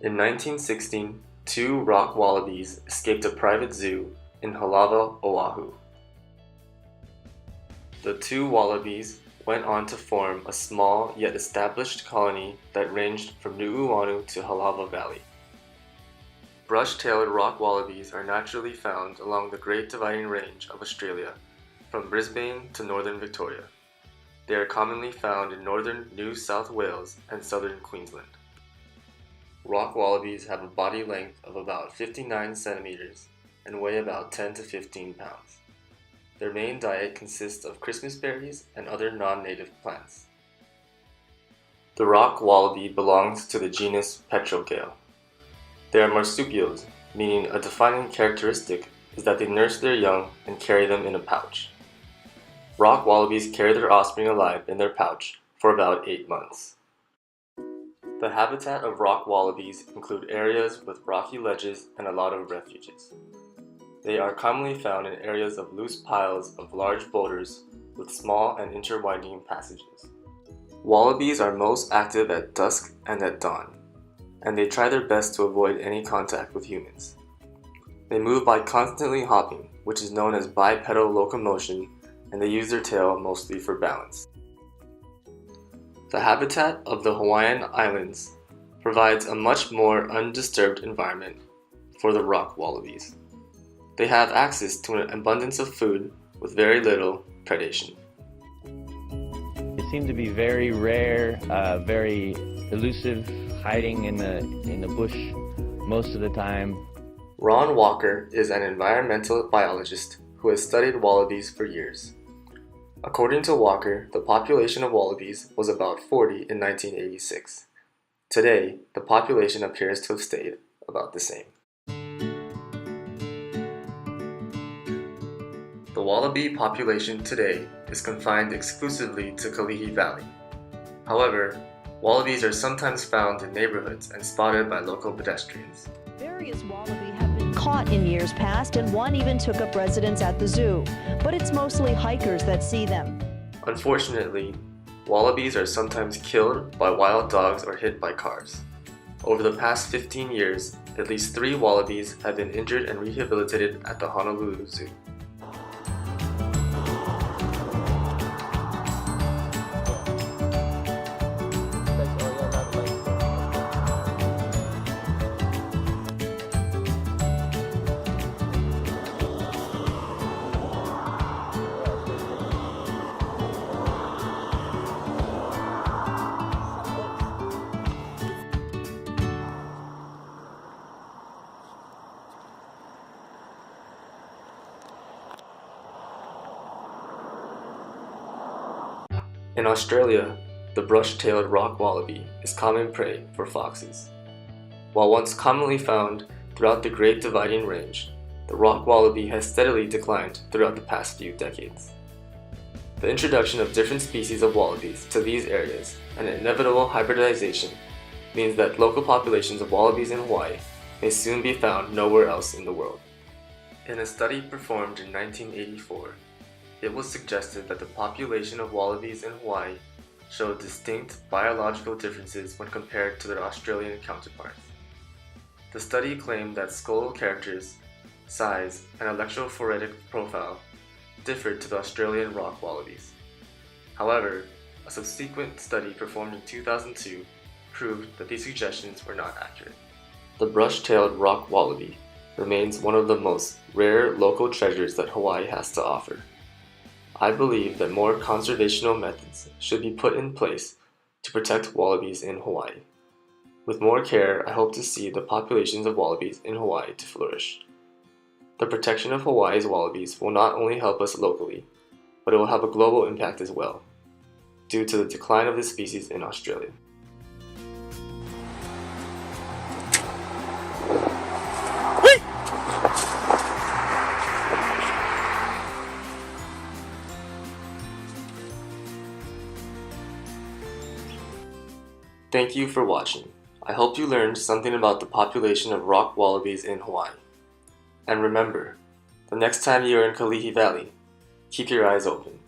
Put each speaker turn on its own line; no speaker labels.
In 1916, two rock wallabies escaped a private zoo in Halawa, Oahu. The two wallabies went on to form a small yet established colony that ranged from Nu'uanu to Halawa Valley. Brush-tailed rock wallabies are naturally found along the Great Dividing Range of Australia, from Brisbane to northern Victoria. They are commonly found in northern New South Wales and southern Queensland. Rock wallabies have a body length of about 59 centimeters and weigh about 10 to 15 pounds. Their main diet consists of Christmas berries and other non-native plants. The rock wallaby belongs to the genus Petrogale. They are marsupials, meaning a defining characteristic is that they nurse their young and carry them in a pouch. Rock wallabies carry their offspring alive in their pouch for about 8 months. The habitat of rock wallabies include areas with rocky ledges and a lot of refuges. They are commonly found in areas of loose piles of large boulders with small and interwinding passages. Wallabies are most active at dusk and at dawn, and they try their best to avoid any contact with humans. They move by constantly hopping, which is known as bipedal locomotion, and they use their tail mostly for balance. The habitat of the Hawaiian Islands provides a much more undisturbed environment for the rock wallabies. They have access to an abundance of food with very little predation.
They seem to be very rare, very elusive, hiding in the bush most of the time.
Ron Walker is an environmental biologist who has studied wallabies for years. According to Walker, the population of wallabies was about 40 in 1986. Today, the population appears to have stayed about the same. The wallaby population today is confined exclusively to Kalihi Valley. However, wallabies are sometimes found in neighborhoods and spotted by local pedestrians.
Various wallaby have been caught in years past, and one even took up residence at the zoo, but it's mostly hikers that see them.
Unfortunately, wallabies are sometimes killed by wild dogs or hit by cars. Over the past 15 years, at least 3 wallabies have been injured and rehabilitated at the Honolulu Zoo. In Australia, the brush-tailed rock wallaby is common prey for foxes. While once commonly found throughout the Great Dividing Range, the rock wallaby has steadily declined throughout the past few decades. The introduction of different species of wallabies to these areas and inevitable hybridization means that local populations of wallabies in Hawaii may soon be found nowhere else in the world. In a study performed in 1984, it was suggested that the population of wallabies in Hawaii showed distinct biological differences when compared to their Australian counterparts. The study claimed that skull characters, size, and electrophoretic profile differed to the Australian rock wallabies. However, a subsequent study performed in 2002 proved that these suggestions were not accurate. The brush-tailed rock wallaby remains one of the most rare local treasures that Hawaii has to offer. I believe that more conservational methods should be put in place to protect wallabies in Hawaii. With more care, I hope to see the populations of wallabies in Hawaii to flourish. The protection of Hawaii's wallabies will not only help us locally, but it will have a global impact as well, due to the decline of this species in Australia. Thank you for watching. I hope you learned something about the population of rock wallabies in Hawaii. And remember, the next time you are in Kalihi Valley, keep your eyes open.